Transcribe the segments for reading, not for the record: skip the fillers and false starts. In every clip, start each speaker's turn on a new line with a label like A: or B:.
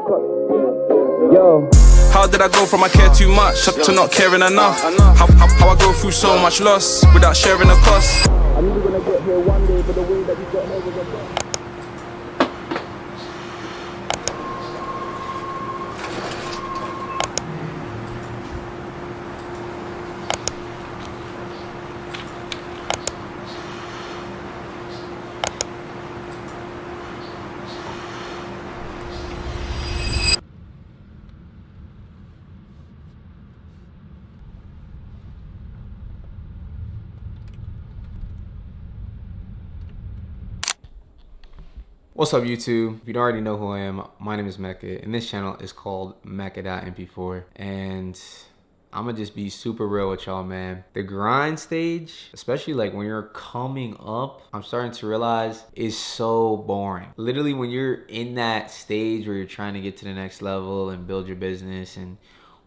A: Yo. How did I go from I care too much to not caring enough? How I go through so much loss without sharing the cost? I knew we were gonna get here one day, but the way that we got here was a bit.
B: What's up YouTube? If you don't already know who I am, my name is Mecca and this channel is called Mecca.mp4 and I'm gonna just be super real with y'all, man. The grind stage, especially like when you're coming up, I'm starting to realize is so boring. Literally when you're in that stage where you're trying to get to the next level and build your business and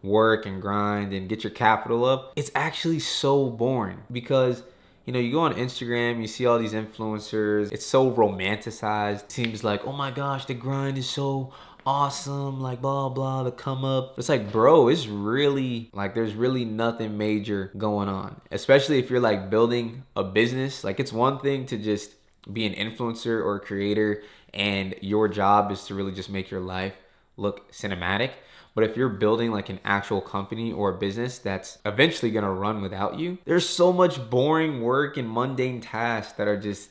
B: work and grind and get your capital up, it's actually so boring because you know, you go on Instagram, you see all these influencers, it's so romanticized. It seems like, oh my gosh, the grind is so awesome, like blah, blah, the come up. It's like, bro, it's really, like there's really nothing major going on. Especially if you're like building a business. Like it's one thing to just be an influencer or a creator and your job is to really just make your life look cinematic. But if you're building like an actual company or a business that's eventually gonna run without you, there's so much boring work and mundane tasks that are just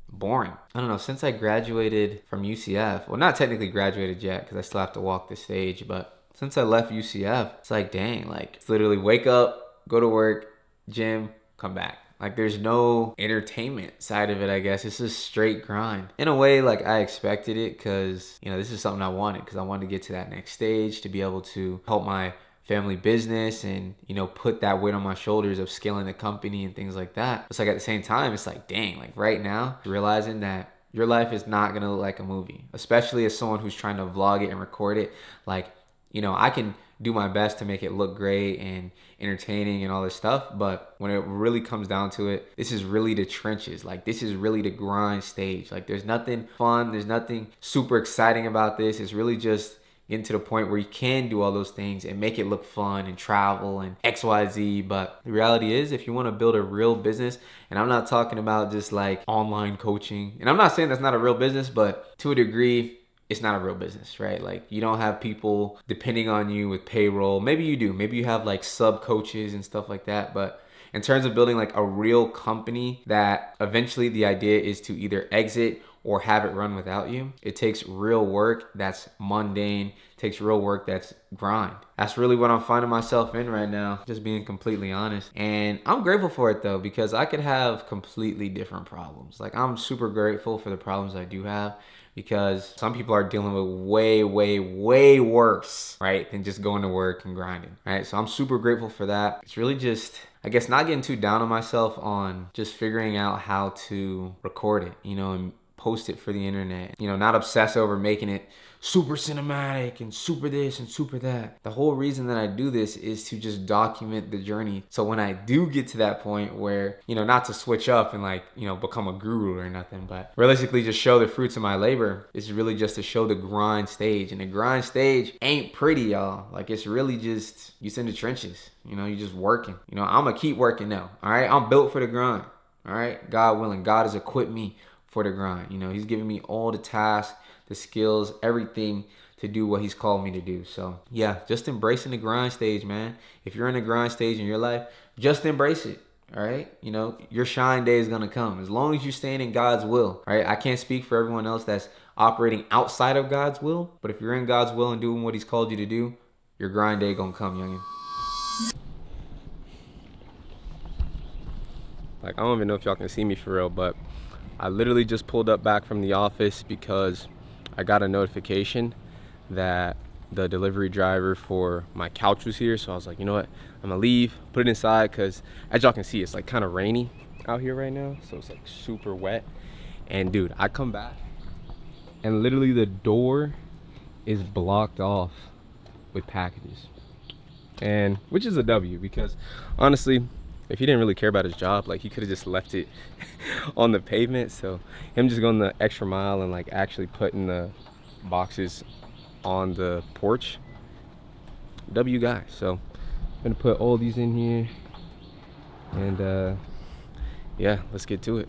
B: boring. I don't know, since I graduated from UCF, well, not technically graduated yet because I still have to walk the stage, but since I left UCF, it's like, dang, like it's literally wake up, go to work, gym, come back. Like there's no entertainment side of it, I guess. It's just straight grind. In a way, like I expected it because, you know, this is something I wanted because I wanted to get to that next stage to be able to help my family business and, you know, put that weight on my shoulders of scaling the company and things like that. It's like at the same time, it's like, dang, like right now, realizing that your life is not gonna look like a movie, especially as someone who's trying to vlog it and record it. Like, you know, I can do my best to make it look great and entertaining and all this stuff, but when it really comes down to it, this is really the trenches. Like this is really the grind stage. Like there's nothing fun, there's nothing super exciting about this. It's really just getting to the point where you can do all those things and make it look fun and travel and XYZ. But the reality is, if you want to build a real business, and I'm not talking about just like online coaching, and I'm not saying that's not a real business, but to a degree, it's not a real business, right? Like you don't have people depending on you with payroll. Maybe you do. Maybe you have like sub coaches and stuff like that. But in terms of building like a real company that eventually the idea is to either exit or have it run without you, it takes real work that's mundane, takes real work that's grind. That's really what I'm finding myself in right now, just being completely honest. And I'm grateful for it though, because I could have completely different problems. Like I'm super grateful for the problems I do have, because some people are dealing with way worse, right, than just going to work and grinding, right? So I'm super grateful for that. It's really just, I guess, not getting too down on myself on just figuring out how to record it, you know, and post it for the internet. You know, not obsess over making it super cinematic and super this and super that. The whole reason that I do this is to just document the journey. So when I do get to that point where, you know, not to switch up and like, you know, become a guru or nothing, but realistically just show the fruits of my labor, it's really just to show the grind stage. And the grind stage ain't pretty, y'all. Like it's really just, you in the trenches, you know, you just working. You know, I'm gonna keep working now, all right? I'm built for the grind, all right? God willing, God has equipped me for the grind. You know, he's giving me all the tasks, the skills, everything to do what he's called me to do. So yeah, just embracing the grind stage, man. If you're in the grind stage in your life, just embrace it. All right. You know, your shine day is going to come as long as you're staying in God's will. All right. I can't speak for everyone else that's operating outside of God's will, but if you're in God's will and doing what he's called you to do, your grind day going to come, youngin. Like, I don't even know if y'all can see me for real, but I literally just pulled up back from the office because I got a notification that the delivery driver for my couch was here. So I was like, you know what, I'm gonna leave, put it inside, because as y'all can see, it's like kind of rainy out here right now. So it's like super wet. And dude, I come back and literally the door is blocked off with packages. And which is a W, because honestly, if he didn't really care about his job, like he could have just left it on the pavement. So him just going the extra mile and like actually putting the boxes on the porch. W guy. So I'm gonna put all these in here, and yeah, let's get to it.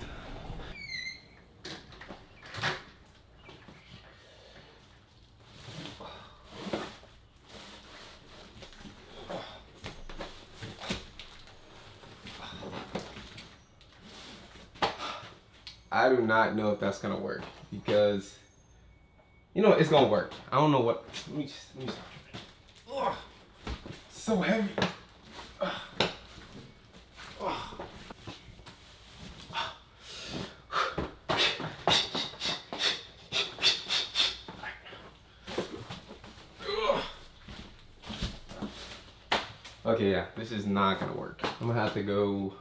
B: I do not know if that's gonna work, because you know it's gonna work. I don't know what. Let me stop. Ugh, so heavy. Ugh. Ugh. Okay, yeah, this is not gonna work. I'm gonna have to go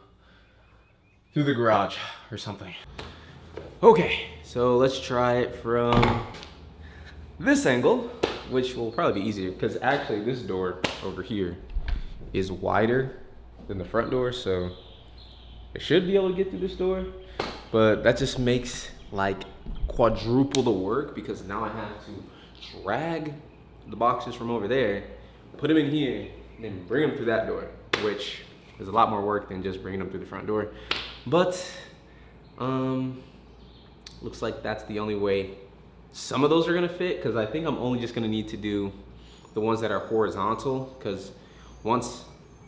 B: through the garage or something. Okay, so let's try it from this angle, which will probably be easier, because actually this door over here is wider than the front door, so I should be able to get through this door, but that just makes like quadruple the work, because now I have to drag the boxes from over there, put them in here, and then bring them through that door, which is a lot more work than just bringing them through the front door. But looks like that's the only way some of those are gonna fit, because I think I'm only just gonna need to do the ones that are horizontal, because once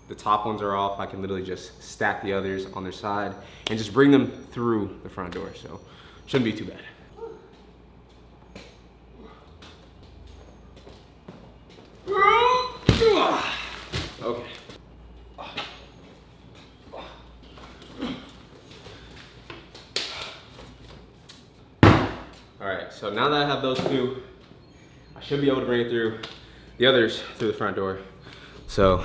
B: the top ones are off, I can literally just stack the others on their side and just bring them through the front door. So shouldn't be too bad. Okay. All right, so now that I have those two, I should be able to bring it through the others through the front door. So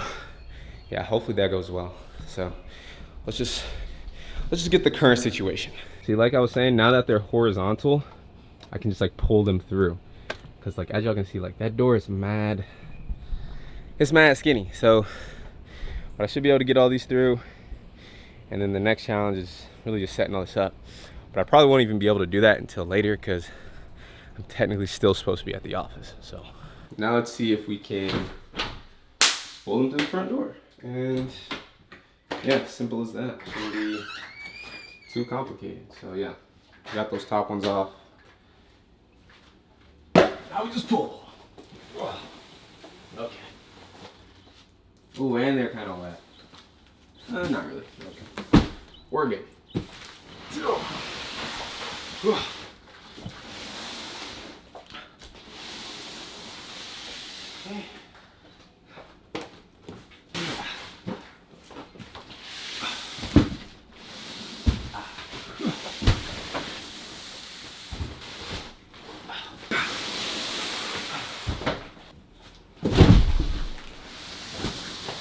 B: yeah, hopefully that goes well. So let's just get the current situation. See, like I was saying, now that they're horizontal, I can just like pull them through. Cause like, as y'all can see, like that door is mad, it's mad skinny. So, but I should be able to get all these through. And then the next challenge is really just setting all this up. But I probably won't even be able to do that until later, because I'm technically still supposed to be at the office. So now let's see if we can pull them to the front door. And yeah, simple as that. Shouldn't be too complicated. So yeah, got those top ones off. Now we just pull. Okay. Ooh, and they're kind of wet. Not really. Okay. We're good. Okay.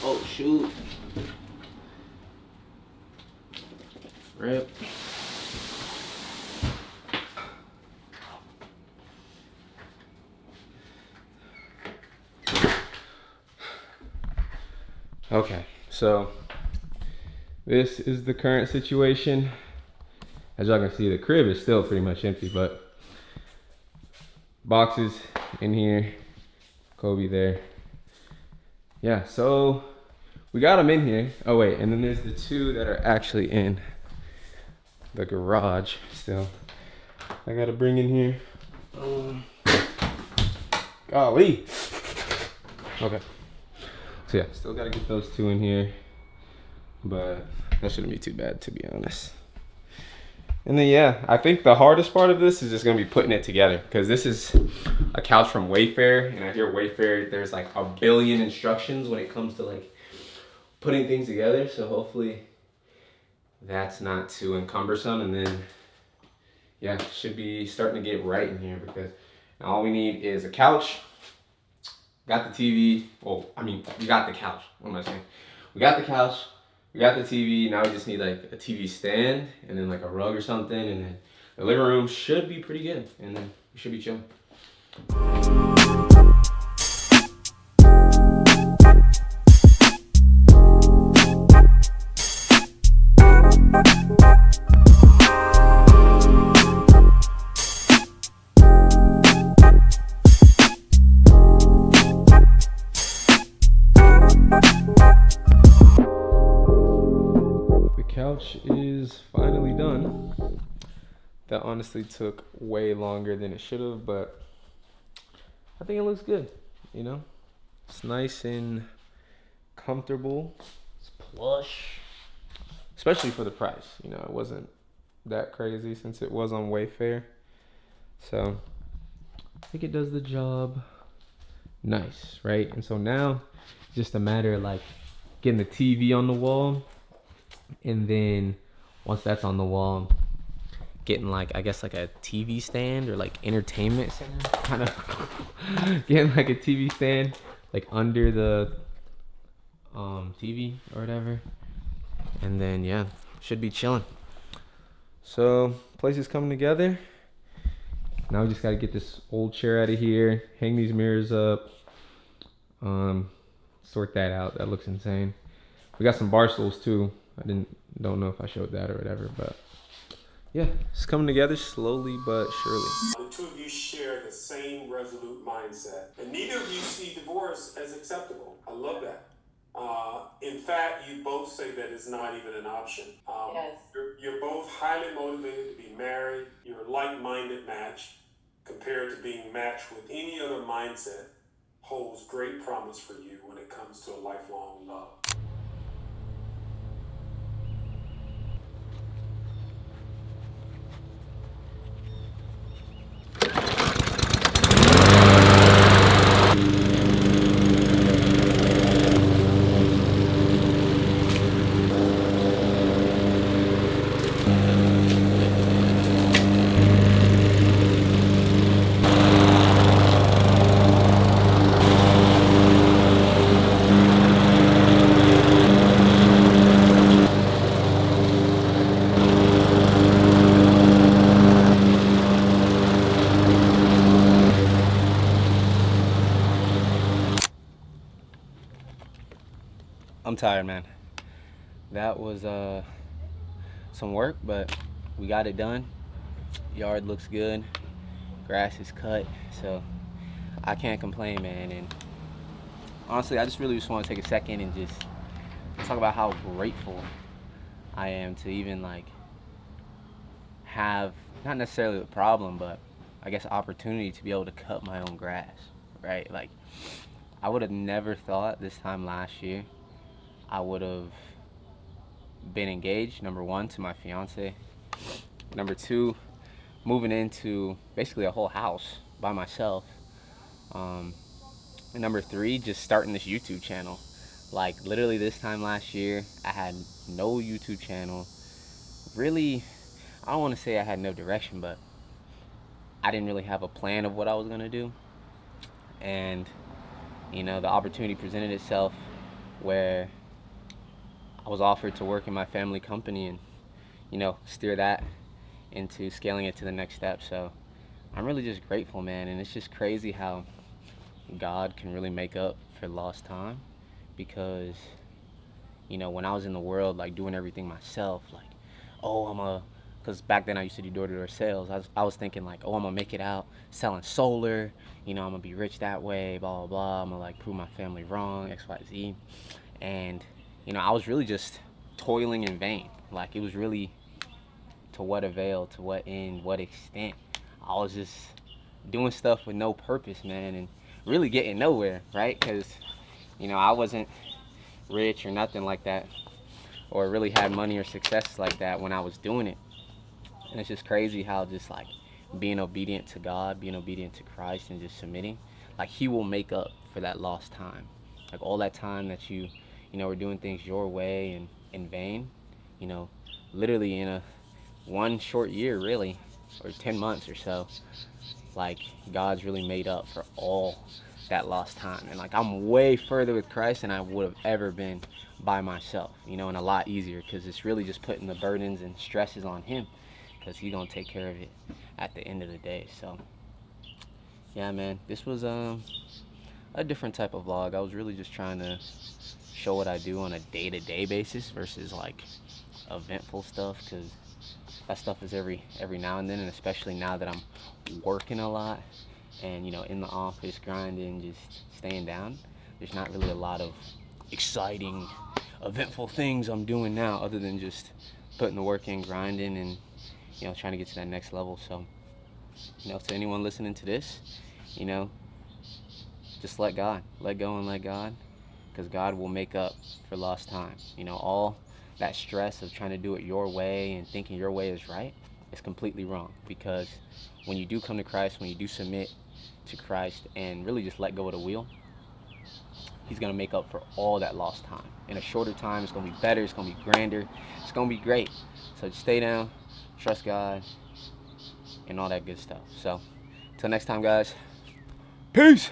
B: Oh shoot. Rip. Okay, so this is the current situation. As y'all can see, the crib is still pretty much empty, but boxes in here, Kobe there. Yeah, so we got them in here. Oh wait, and then there's the two that are actually in the garage still. I gotta bring in here. Golly. Okay. So yeah, still gotta get those two in here, but that shouldn't be too bad, to be honest. And then yeah, I think the hardest part of this is just gonna be putting it together, because this is a couch from Wayfair, and I hear Wayfair, there's like a billion instructions when it comes to like putting things together. So hopefully that's not too encumbersome, and then yeah, should be starting to get right in here, because now all we need is a couch. Got the TV. Well, I mean, we got the couch. What am I saying? We got the couch. We got the TV. Now we just need like a TV stand and then like a rug or something. And then the living room should be pretty good. And then we should be chilling. That honestly took way longer than it should have, but I think it looks good, you know? It's nice and comfortable. It's plush. Especially for the price, you know, it wasn't that crazy since it was on Wayfair. So I think it does the job nice, right? And so now just a matter of like getting the TV on the wall, and then once that's on the wall, getting like, I guess like a TV stand or like entertainment center, kind of getting like a TV stand like under the TV or whatever, and then yeah, should be chilling. So place is coming together. Now we just gotta get this old chair out of here, hang these mirrors up, sort that out. That looks insane. We got some bar stools too. Don't know if I showed that or whatever, but yeah, it's coming together slowly but surely.
C: The two of you share the same resolute mindset, and neither of you see divorce as acceptable. I love that. In fact, you both say that it's not even an option.
D: Yes.
C: You're both highly motivated to be married. You're a like-minded match. Compared to being matched with any other mindset, holds great promise for you when it comes to a lifelong love.
B: I'm tired, man. That was some work, but we got it done. Yard looks good. Grass is cut, so I can't complain, man. And honestly, I just really want to take a second and just talk about how grateful I am to even like have, not necessarily the problem, but I guess opportunity to be able to cut my own grass, right? Like, I would have never thought this time last year I would have been engaged, number one, to my fiance. Number two, moving into basically a whole house by myself. And number three, just starting this YouTube channel. Like, literally this time last year, I had no YouTube channel. Really, I don't want to say I had no direction, but I didn't really have a plan of what I was going to do. And, you know, the opportunity presented itself where I was offered to work in my family company and, you know, steer that into scaling it to the next step. So I'm really just grateful, man. And it's just crazy how God can really make up for lost time, because, you know, when I was in the world, like, doing everything myself, like, oh, because back then I used to do door-to-door sales. I was thinking like, oh, I'm gonna make it out selling solar, you know, I'm gonna be rich that way, blah, blah, blah. I'm gonna like prove my family wrong, X, Y, Z. And, you know, I was really just toiling in vain. Like, it was really to what avail, to what end, what extent. I was just doing stuff with no purpose, man, and really getting nowhere, right? Because, you know, I wasn't rich or nothing like that, or really had money or success like that when I was doing it. And it's just crazy how just like being obedient to God, being obedient to Christ, and just submitting, like, He will make up for that lost time. Like, all that time that you know, were doing things your way and in vain, you know, literally in one short year, really, or 10 months or so, like, God's really made up for all that lost time. And like, I'm way further with Christ than I would have ever been by myself, you know, and a lot easier, because it's really just putting the burdens and stresses on Him, because He's gonna take care of it at the end of the day. So yeah, man, this was a different type of vlog. I was really just trying to show what I do on a day-to-day basis versus like eventful stuff, because that stuff is every now and then, and especially now that I'm working a lot and, you know, in the office grinding, just staying down, there's not really a lot of exciting eventful things I'm doing now, other than just putting the work in, grinding, and, you know, trying to get to that next level. So, you know, to anyone listening to this, you know, just let God, let go and let God, because God will make up for lost time. You know, all that stress of trying to do it your way and thinking your way is right is completely wrong, because when you do come to Christ, when you do submit to Christ and really just let go of the wheel, He's going to make up for all that lost time. In a shorter time, it's going to be better, it's going to be grander, it's going to be great. So just stay down, trust God, and all that good stuff. So, until next time, guys, peace!